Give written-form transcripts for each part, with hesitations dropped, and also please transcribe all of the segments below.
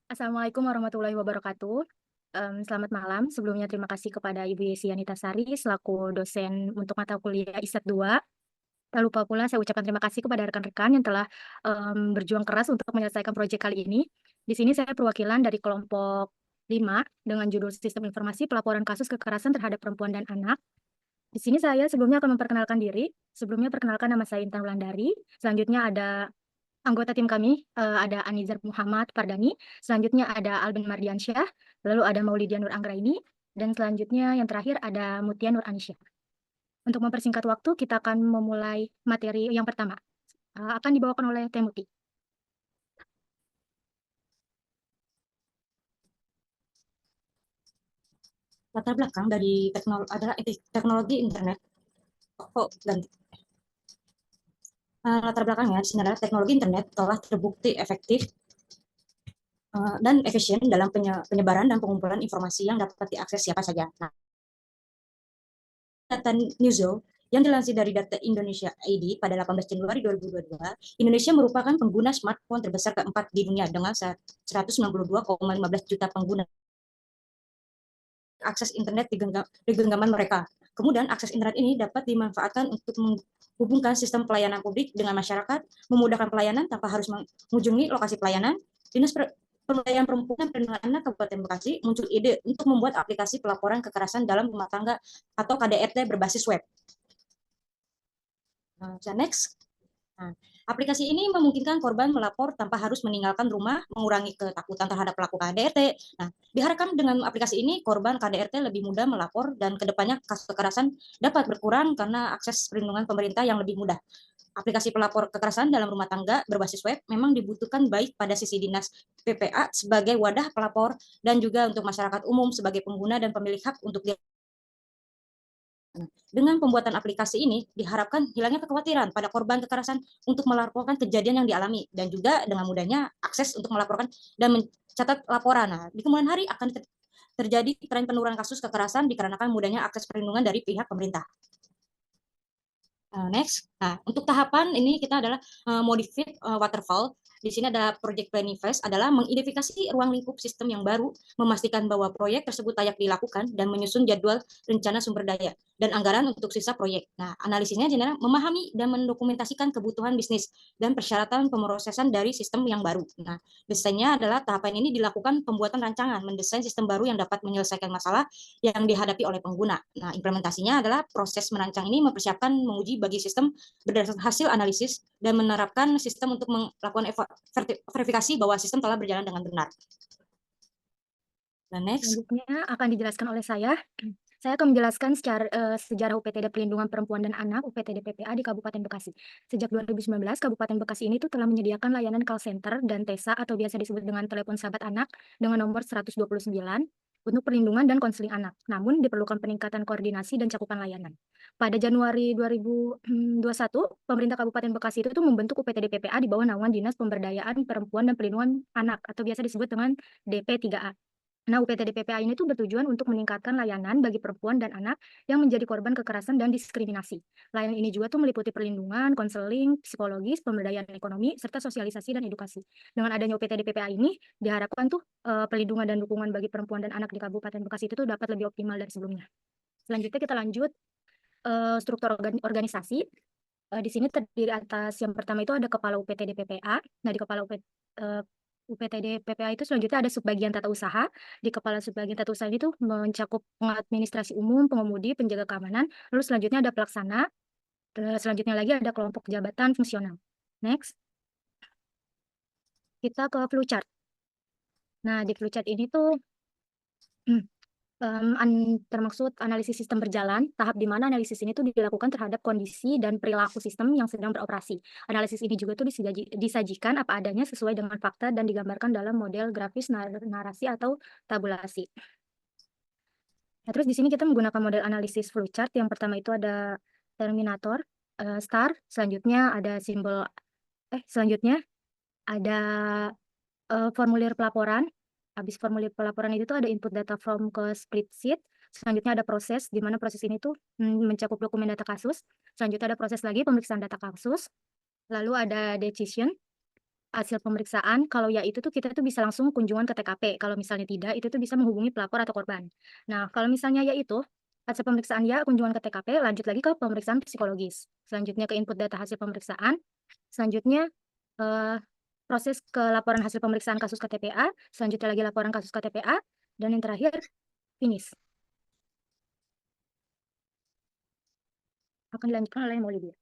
Assalamualaikum warahmatullahi wabarakatuh. Selamat malam. Sebelumnya terima kasih kepada Ibu Yesi Yanita Sari selaku dosen untuk mata kuliah ISET 2. Tak lupa pula saya ucapkan terima kasih kepada rekan-rekan yang telah berjuang keras untuk menyelesaikan proyek kali ini. Di sini saya perwakilan dari kelompok 5 dengan judul Sistem Informasi Pelaporan Kasus Kekerasan Terhadap Perempuan dan Anak. Di sini saya sebelumnya akan memperkenalkan diri. Sebelumnya perkenalkan nama saya Intan Wulandari. Selanjutnya ada anggota tim kami, ada Anizar Muhammad Pardani, selanjutnya ada Alben Mardiansyah, lalu ada Maulidia Nur Anggraini, dan selanjutnya yang terakhir ada Mutia Nur Anisyah. Untuk mempersingkat waktu, kita akan memulai materi yang pertama. Akan dibawakan oleh Teh Muti. Latar belakang dari teknologi adalah teknologi internet. Oh, ganti. Latar belakangnya di sini adalah teknologi internet telah terbukti efektif dan efisien dalam penyebaran dan pengumpulan informasi yang dapat diakses siapa saja. Nah, data Newzoo yang dilansir dari Data Indonesia ID pada 18 Januari 2022, Indonesia merupakan pengguna smartphone terbesar keempat di dunia dengan 192,15 juta pengguna akses internet di genggaman mereka. Kemudian akses internet ini dapat dimanfaatkan untuk menghubungkan sistem pelayanan publik dengan masyarakat, memudahkan pelayanan tanpa harus mengunjungi lokasi pelayanan. Dinas Pemberdayaan Perempuan dan Perlindungan Anak Kabupaten Bekasi muncul ide untuk membuat aplikasi pelaporan kekerasan dalam rumah tangga atau KDRT berbasis web. Next. Nah, aplikasi ini memungkinkan korban melapor tanpa harus meninggalkan rumah, mengurangi ketakutan terhadap pelaku KDRT. Nah, diharapkan dengan aplikasi ini korban KDRT lebih mudah melapor dan kedepannya kasus kekerasan dapat berkurang karena akses perlindungan pemerintah yang lebih mudah. Aplikasi pelapor kekerasan dalam rumah tangga berbasis web memang dibutuhkan baik pada sisi dinas PPA sebagai wadah pelapor dan juga untuk masyarakat umum sebagai pengguna dan pemilik hak untuk dengan pembuatan aplikasi ini, diharapkan hilangnya kekhawatiran pada korban kekerasan untuk melaporkan kejadian yang dialami dan juga dengan mudahnya akses untuk melaporkan dan mencatat laporan. Nah, di kemudian hari akan terjadi tren penurunan kasus kekerasan dikarenakan mudahnya akses perlindungan dari pihak pemerintah. Next. Nah, untuk tahapan ini kita adalah modified waterfall. Di sini ada project planning phase adalah mengidentifikasi ruang lingkup sistem yang baru, memastikan bahwa proyek tersebut layak dilakukan dan menyusun jadwal rencana sumber daya dan anggaran untuk sisa proyek. Nah, analisisnya adalah memahami dan mendokumentasikan kebutuhan bisnis dan persyaratan pemrosesan dari sistem yang baru. Nah, desainnya adalah tahapan ini dilakukan pembuatan rancangan, mendesain sistem baru yang dapat menyelesaikan masalah yang dihadapi oleh pengguna. Nah, implementasinya adalah proses merancang ini mempersiapkan menguji bagi sistem berdasarkan hasil analisis dan menerapkan sistem untuk melakukan verifikasi bahwa sistem telah berjalan dengan benar. Dan next. Selanjutnya akan dijelaskan oleh saya. Saya akan menjelaskan sejarah UPTD Pelindungan Perempuan dan Anak (UPTD PPA) di Kabupaten Bekasi. Sejak 2019, Kabupaten Bekasi ini telah menyediakan layanan call center dan TESA atau biasa disebut dengan telepon sahabat anak dengan nomor 129 untuk perlindungan dan konseling anak. Namun diperlukan peningkatan koordinasi dan cakupan layanan. Pada Januari 2021, pemerintah Kabupaten Bekasi itu membentuk UPTD PPA di bawah naungan Dinas Pemberdayaan Perempuan dan Perlindungan Anak atau biasa disebut dengan DP3A. Nah, UPTD PPA ini tuh bertujuan untuk meningkatkan layanan bagi perempuan dan anak yang menjadi korban kekerasan dan diskriminasi. Layanan ini juga tuh meliputi perlindungan, konseling, psikologis, pemberdayaan ekonomi, serta sosialisasi dan edukasi. Dengan adanya UPTD PPA ini, diharapkan tuh perlindungan dan dukungan bagi perempuan dan anak di Kabupaten Bekasi itu tuh dapat lebih optimal dari sebelumnya. Selanjutnya kita lanjut struktur organisasi. Di sini terdiri atas yang pertama itu ada kepala UPTD PPA. Nah, di kepala UPTD PPA itu selanjutnya ada subbagian tata usaha. Di kepala subbagian tata usaha itu mencakup pengadministrasi umum, pengemudi, penjaga keamanan. Lalu selanjutnya ada pelaksana. Selanjutnya lagi ada kelompok jabatan fungsional. Next, kita ke flowchart. Nah, di flowchart ini tuh termaksud analisis sistem berjalan, tahap di mana analisis ini tuh dilakukan terhadap kondisi dan perilaku sistem yang sedang beroperasi. Analisis ini juga tuh disajikan apa adanya sesuai dengan fakta dan digambarkan dalam model grafis narasi atau tabulasi. Nah, terus di sini kita menggunakan model analisis flowchart. Yang pertama itu ada terminator, star, selanjutnya ada selanjutnya ada formulir pelaporan. Habis formulir pelaporan itu tuh ada input data form ke spreadsheet. Selanjutnya ada proses, di mana proses ini tuh mencakup dokumen data kasus. Selanjutnya ada proses lagi pemeriksaan data kasus. Lalu ada decision. hasil pemeriksaan, kalau ya itu tuh kita tuh bisa langsung kunjungan ke TKP, kalau misalnya tidak, itu tuh bisa menghubungi pelapor atau korban. Nah, kalau misalnya ya itu, hasil pemeriksaan ya, kunjungan ke TKP, lanjut lagi ke pemeriksaan psikologis. Selanjutnya ke input data hasil pemeriksaan, selanjutnya eh, proses ke laporan hasil pemeriksaan kasus ke TPA, selanjutnya lagi laporan kasus ke TPA, dan yang terakhir, finish. Akan dilanjutkan oleh Maulidia.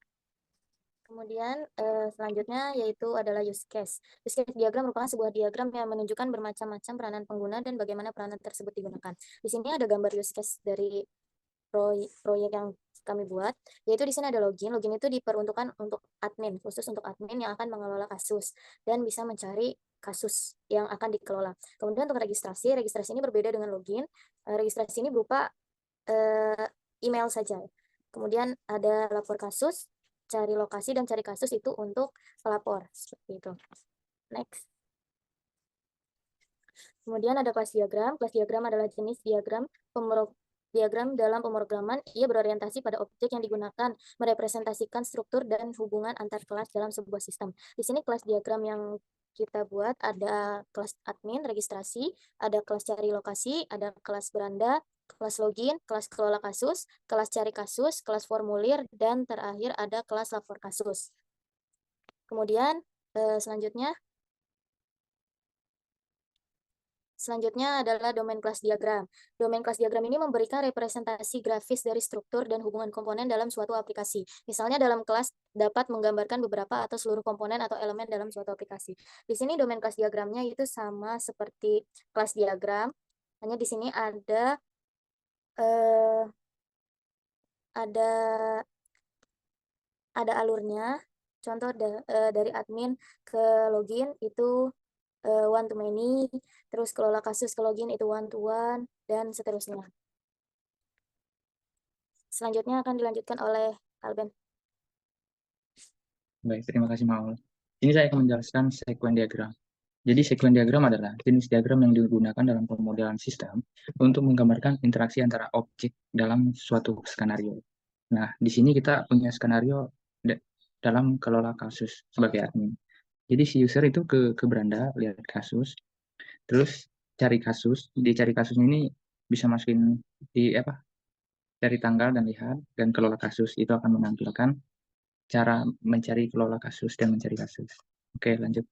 Kemudian selanjutnya yaitu adalah use case. Use case diagram merupakan sebuah diagram yang menunjukkan bermacam-macam peranan pengguna dan bagaimana peranan tersebut digunakan. Di sini ada gambar use case dari proyek yang kami buat, yaitu di sini ada login. Login itu diperuntukkan untuk admin, khusus untuk admin yang akan mengelola kasus dan bisa mencari kasus yang akan dikelola. Kemudian untuk registrasi ini berbeda dengan login. Registrasi ini berupa email saja. Kemudian ada lapor kasus, cari lokasi, dan cari kasus itu untuk pelapor, seperti itu. Next. Kemudian ada kelas diagram. Kelas diagram adalah jenis diagram dalam pemrograman. Ia berorientasi pada objek yang digunakan merepresentasikan struktur dan hubungan antar kelas dalam sebuah sistem. Di sini kelas diagram yang kita buat ada kelas admin, registrasi, ada kelas cari lokasi, ada kelas beranda, kelas login, kelas kelola kasus, kelas cari kasus, kelas formulir, dan terakhir ada kelas lapor kasus. Kemudian selanjutnya adalah domain kelas diagram. Domain kelas diagram ini memberikan representasi grafis dari struktur dan hubungan komponen dalam suatu aplikasi. Misalnya dalam kelas dapat menggambarkan beberapa atau seluruh komponen atau elemen dalam suatu aplikasi. Di sini domain kelas diagramnya itu sama seperti kelas diagram, hanya di sini ada alurnya. Contoh dari admin ke login itu one to many, terus kelola kasus ke login itu one to one, dan seterusnya. Selanjutnya akan dilanjutkan oleh Alben. Baik, terima kasih Maul. Ini saya akan menjelaskan sekuen diagram. Jadi sekuen diagram adalah jenis diagram yang digunakan dalam pemodelan sistem untuk menggambarkan interaksi antara objek dalam suatu skenario. Nah, di sini kita punya skenario dalam kelola kasus sebagai admin. Jadi si user itu ke beranda, lihat kasus, terus cari kasus. Di cari kasus ini bisa masukin di cari tanggal dan lihat, dan kelola kasus itu akan menampilkan cara mencari kelola kasus dan mencari kasus. Oke, lanjut.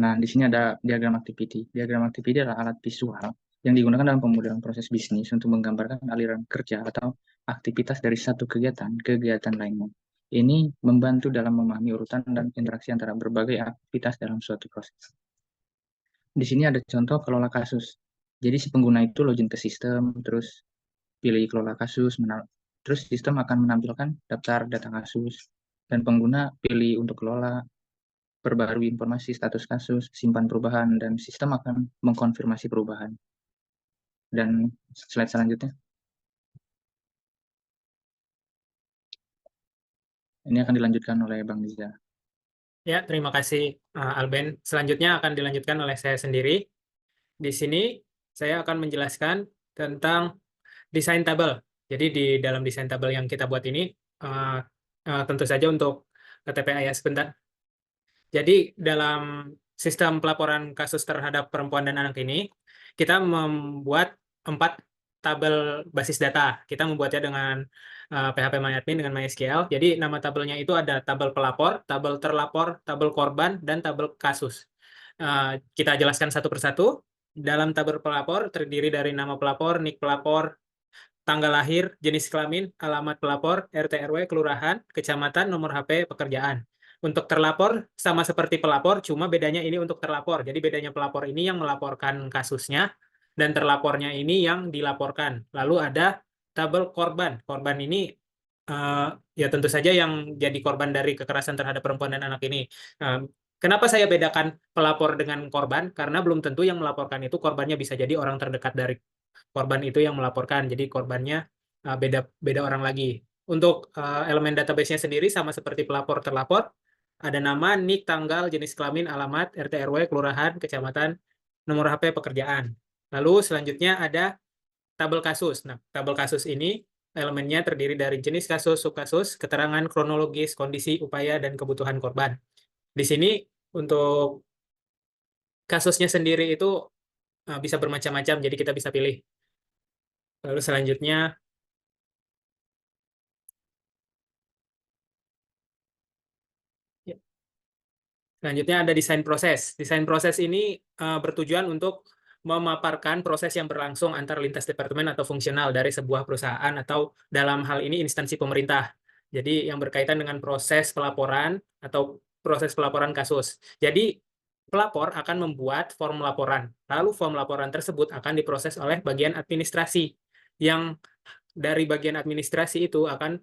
Nah, di sini ada diagram activity. Diagram activity adalah alat visual yang digunakan dalam pemodelan proses bisnis untuk menggambarkan aliran kerja atau aktivitas dari satu kegiatan ke kegiatan lainnya. Ini membantu dalam memahami urutan dan interaksi antara berbagai aktivitas dalam suatu proses. Di sini ada contoh kelola kasus. Jadi si pengguna itu login ke sistem, terus pilih kelola kasus, terus sistem akan menampilkan daftar data kasus, dan pengguna pilih untuk kelola, perbarui informasi status kasus, simpan perubahan, dan sistem akan mengkonfirmasi perubahan. Dan slide selanjutnya. Ini akan dilanjutkan oleh Bang Niza. Ya, terima kasih Alben. Selanjutnya akan dilanjutkan oleh saya sendiri. Di sini saya akan menjelaskan tentang desain tabel. Jadi di dalam desain tabel yang kita buat ini, tentu saja untuk TPA ya, sebentar. Jadi dalam sistem pelaporan kasus terhadap perempuan dan anak ini, kita membuat 4 tabel basis data. Kita membuatnya dengan PHP MyAdmin dengan MySQL. Jadi nama tabelnya itu ada tabel pelapor, tabel terlapor, tabel korban, dan tabel kasus. Kita jelaskan satu persatu. Dalam tabel pelapor terdiri dari nama pelapor, NIK pelapor, tanggal lahir, jenis kelamin, alamat pelapor, RT RW, kelurahan, kecamatan, nomor HP, pekerjaan. Untuk terlapor sama seperti pelapor, cuma bedanya ini untuk terlapor. Jadi bedanya pelapor ini yang melaporkan kasusnya dan terlapornya ini yang dilaporkan. Lalu ada tabel korban. Korban ini ya tentu saja yang jadi korban dari kekerasan terhadap perempuan dan anak ini. Kenapa saya bedakan pelapor dengan korban? Karena belum tentu yang melaporkan itu korbannya, bisa jadi orang terdekat dari korban itu yang melaporkan. Jadi korbannya beda orang lagi. Untuk elemen database-nya sendiri sama seperti pelapor terlapor, ada nama, NIK, tanggal, jenis kelamin, alamat, RT RW, kelurahan, kecamatan, nomor HP, pekerjaan. Lalu selanjutnya ada tabel kasus. Nah, tabel kasus ini elemennya terdiri dari jenis kasus, subkasus, keterangan kronologis, kondisi, upaya, dan kebutuhan korban. Di sini untuk kasusnya sendiri itu bisa bermacam-macam, jadi kita bisa pilih. Lalu selanjutnya, selanjutnya ada desain proses. Desain proses ini bertujuan untuk memaparkan proses yang berlangsung antar lintas departemen atau fungsional dari sebuah perusahaan atau dalam hal ini instansi pemerintah. Jadi yang berkaitan dengan proses pelaporan atau proses pelaporan kasus. Jadi pelapor akan membuat form laporan. Lalu form laporan tersebut akan diproses oleh bagian administrasi. Yang dari bagian administrasi itu akan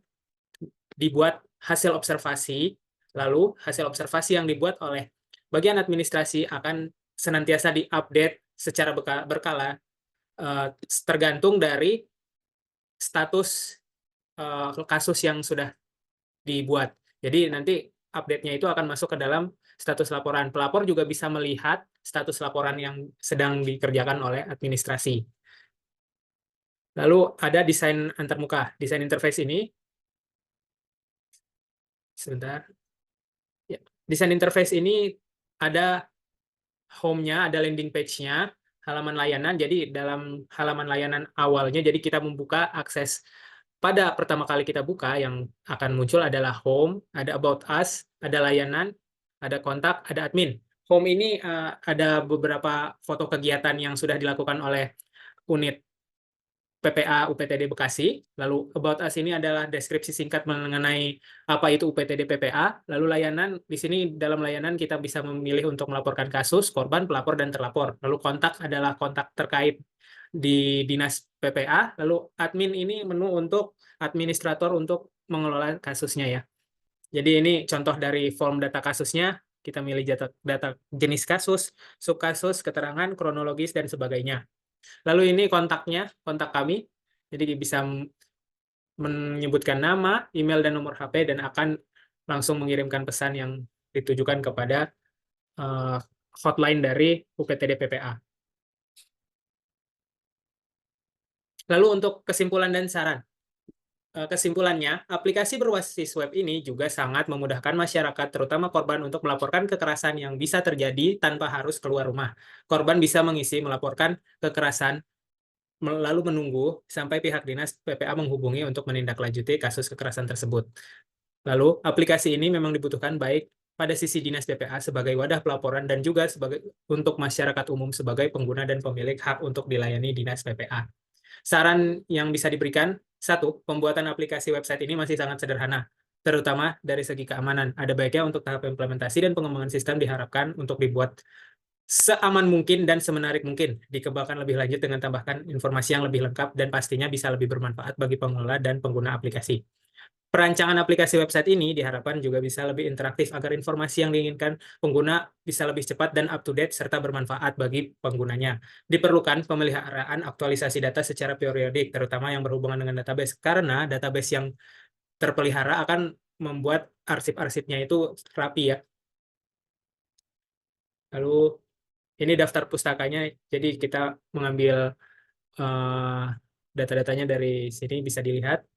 dibuat hasil observasi. Lalu hasil observasi yang dibuat oleh bagian administrasi akan senantiasa diupdate secara berkala tergantung dari status kasus yang sudah dibuat. Jadi nanti update-nya itu akan masuk ke dalam status laporan. Pelapor juga bisa melihat status laporan yang sedang dikerjakan oleh administrasi. Lalu ada desain antarmuka. Desain interface ini, sebentar. Ya. Desain interface ini ada home-nya, ada landing page-nya, halaman layanan. Jadi dalam halaman layanan awalnya, jadi kita membuka akses pada pertama kali kita buka, yang akan muncul adalah home, ada about us, ada layanan, ada kontak, ada admin. Home ini ada beberapa foto kegiatan yang sudah dilakukan oleh unit PPA UPTD Bekasi. Lalu about us ini adalah deskripsi singkat mengenai apa itu UPTD PPA. Lalu layanan, di sini dalam layanan kita bisa memilih untuk melaporkan kasus, korban, pelapor, dan terlapor. Lalu kontak adalah kontak terkait di dinas PPA. Lalu admin ini menu untuk administrator untuk mengelola kasusnya ya. Jadi ini contoh dari form data kasusnya. Kita milih data jenis kasus, subkasus, keterangan, kronologis, dan sebagainya. Lalu ini kontaknya, kontak kami. Jadi bisa menyebutkan nama, email, dan nomor HP, dan akan langsung mengirimkan pesan yang ditujukan kepada hotline dari UPTD PPA. Lalu untuk kesimpulan dan saran. Kesimpulannya, aplikasi berbasis web ini juga sangat memudahkan masyarakat, terutama korban, untuk melaporkan kekerasan yang bisa terjadi tanpa harus keluar rumah. Korban bisa mengisi melaporkan kekerasan, lalu menunggu sampai pihak dinas PPA menghubungi untuk menindaklanjuti kasus kekerasan tersebut. Lalu, aplikasi ini memang dibutuhkan baik pada sisi dinas PPA sebagai wadah pelaporan dan juga untuk masyarakat umum sebagai pengguna dan pemilik hak untuk dilayani dinas PPA. Saran yang bisa diberikan, 1. Pembuatan aplikasi website ini masih sangat sederhana, terutama dari segi keamanan. Ada baiknya untuk tahap implementasi dan pengembangan sistem diharapkan untuk dibuat seaman mungkin dan semenarik mungkin. Dikembangkan lebih lanjut dengan tambahkan informasi yang lebih lengkap dan pastinya bisa lebih bermanfaat bagi pengelola dan pengguna aplikasi. Perancangan aplikasi website ini diharapkan juga bisa lebih interaktif agar informasi yang diinginkan pengguna bisa lebih cepat dan up-to-date serta bermanfaat bagi penggunanya. Diperlukan pemeliharaan aktualisasi data secara periodik, terutama yang berhubungan dengan database, karena database yang terpelihara akan membuat arsip-arsipnya itu rapi ya. Lalu ini daftar pustakanya, jadi kita mengambil data-datanya dari sini, bisa dilihat.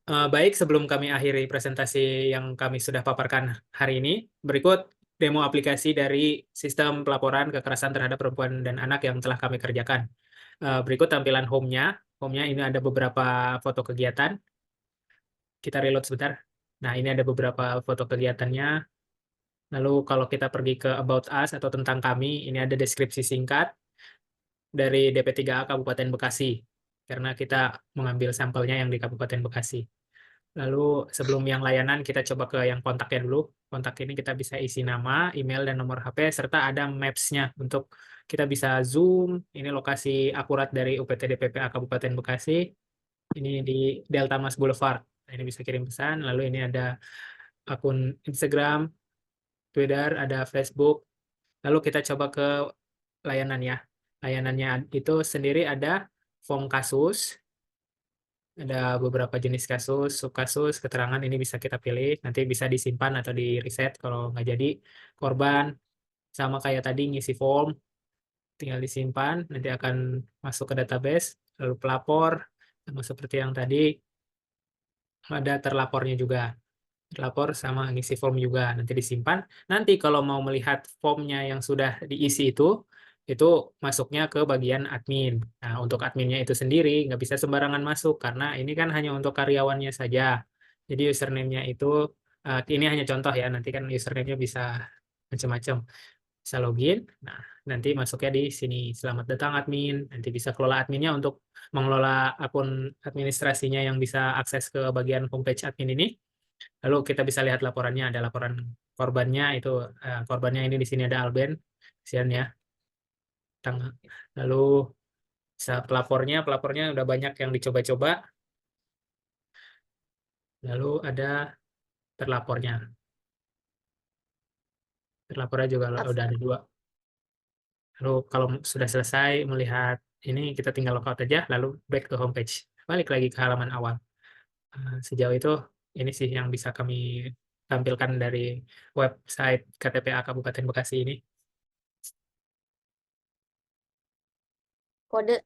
Baik, sebelum kami akhiri presentasi yang kami sudah paparkan hari ini, berikut demo aplikasi dari sistem pelaporan kekerasan terhadap perempuan dan anak yang telah kami kerjakan. Berikut tampilan home-nya. Home-nya ini ada beberapa foto kegiatan. Kita reload sebentar. Nah, ini ada beberapa foto kegiatannya. Lalu kalau kita pergi ke About Us atau tentang kami, ini ada deskripsi singkat dari DP3A Kabupaten Bekasi, karena kita mengambil sampelnya yang di Kabupaten Bekasi. Lalu sebelum yang layanan, kita coba ke yang kontaknya dulu. Kontak ini kita bisa isi nama, email, dan nomor HP, serta ada maps-nya untuk kita bisa zoom. Ini lokasi akurat dari UPTD PPA Kabupaten Bekasi. Ini di Delta Mas Boulevard. Nah, ini bisa kirim pesan. Lalu ini ada akun Instagram, Twitter, ada Facebook. Lalu kita coba ke layanan ya. Layanannya itu sendiri ada form kasus, ada beberapa jenis kasus, subkasus, keterangan, ini bisa kita pilih, nanti bisa disimpan atau di reset kalau nggak jadi. Korban, sama kayak tadi ngisi form, tinggal disimpan, nanti akan masuk ke database. Lalu pelapor, Sama seperti yang tadi, ada terlapornya juga. Terlapor sama ngisi form juga, nanti disimpan. Nanti kalau mau melihat formnya yang sudah diisi itu masuknya ke bagian admin. Nah, untuk adminnya itu sendiri, nggak bisa sembarangan masuk, karena ini kan hanya untuk karyawannya saja. Jadi username-nya itu, ini hanya contoh ya, nanti kan username-nya bisa macam-macam. Bisa login, nah nanti masuknya di sini, selamat datang admin, nanti bisa kelola adminnya untuk mengelola akun administrasinya yang bisa akses ke bagian homepage admin ini. Lalu kita bisa lihat laporannya, ada laporan korbannya itu, korbannya ini di sini ada Alben, kasihan ya. Lalu bisa pelapornya udah banyak yang dicoba-coba. Lalu ada terlapornya. Terlapornya juga udah ada 2. Lalu kalau sudah selesai melihat ini, kita tinggal logout aja, lalu back ke homepage. Balik lagi ke halaman awal. Sejauh itu, ini sih yang bisa kami tampilkan dari website KTPA Kabupaten Bekasi ini. Kode.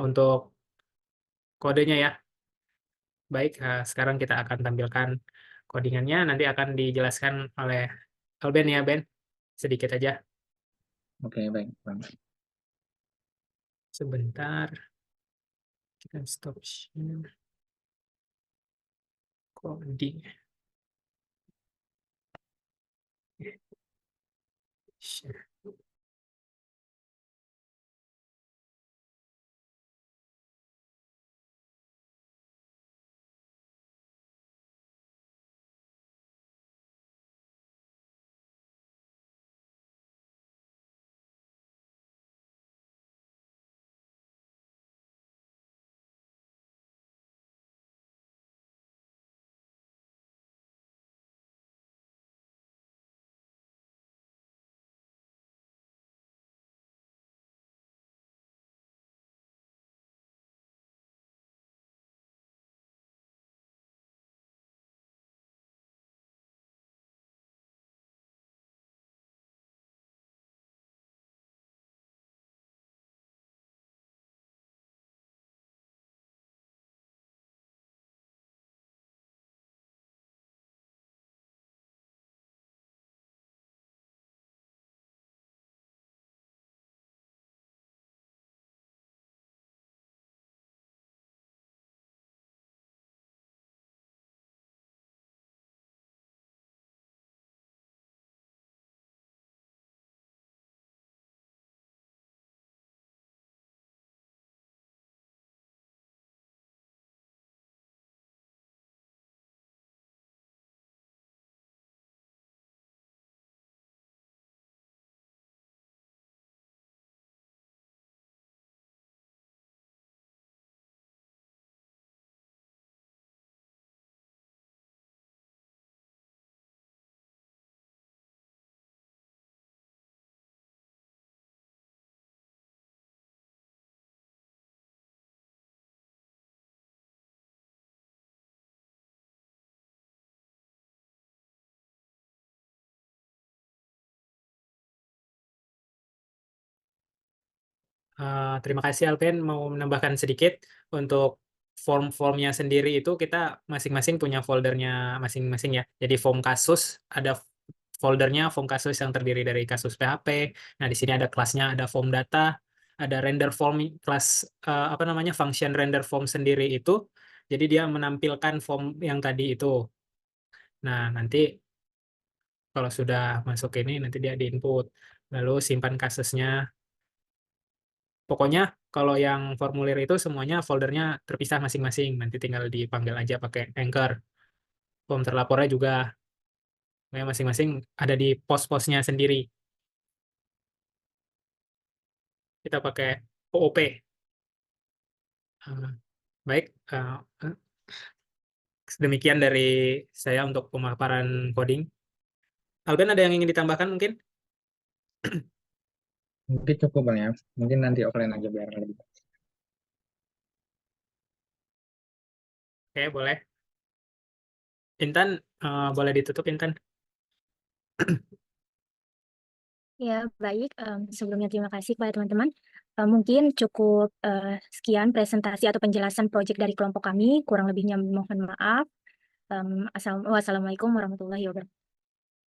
Untuk kodenya ya. Baik, sekarang kita akan tampilkan codingannya, nanti akan dijelaskan oleh Alben ya, Ben. Sedikit aja. Oke, baik, Bang. Sebentar. Kita stop share. Coding. Share. Terima kasih Alben, mau menambahkan sedikit untuk form-formnya sendiri itu kita masing-masing punya foldernya masing-masing ya. Jadi form kasus ada foldernya form kasus yang terdiri dari kasus PHP. Nah di sini ada kelasnya, ada form data, ada render form kelas apa namanya function render form sendiri itu. Jadi dia menampilkan form yang tadi itu. Nah nanti kalau sudah masuk ini nanti dia di input, lalu simpan kasusnya. Pokoknya kalau yang formulir itu semuanya foldernya terpisah masing-masing. Nanti tinggal dipanggil aja pakai Anchor. Form terlapornya juga masing-masing ada di pos-posnya sendiri. Kita pakai OOP. Baik, demikian dari saya untuk pemaparan coding. Alben ada yang ingin ditambahkan mungkin? Mungkin cukup, Bang ya. Mungkin nanti offline aja biar lebih. Oke, boleh. Intan, boleh ditutup Intan? Ya, baik. Sebelumnya terima kasih kepada teman-teman. Mungkin cukup sekian presentasi atau penjelasan proyek dari kelompok kami. Kurang lebihnya mohon maaf. Wassalamualaikum warahmatullahi wabarakatuh.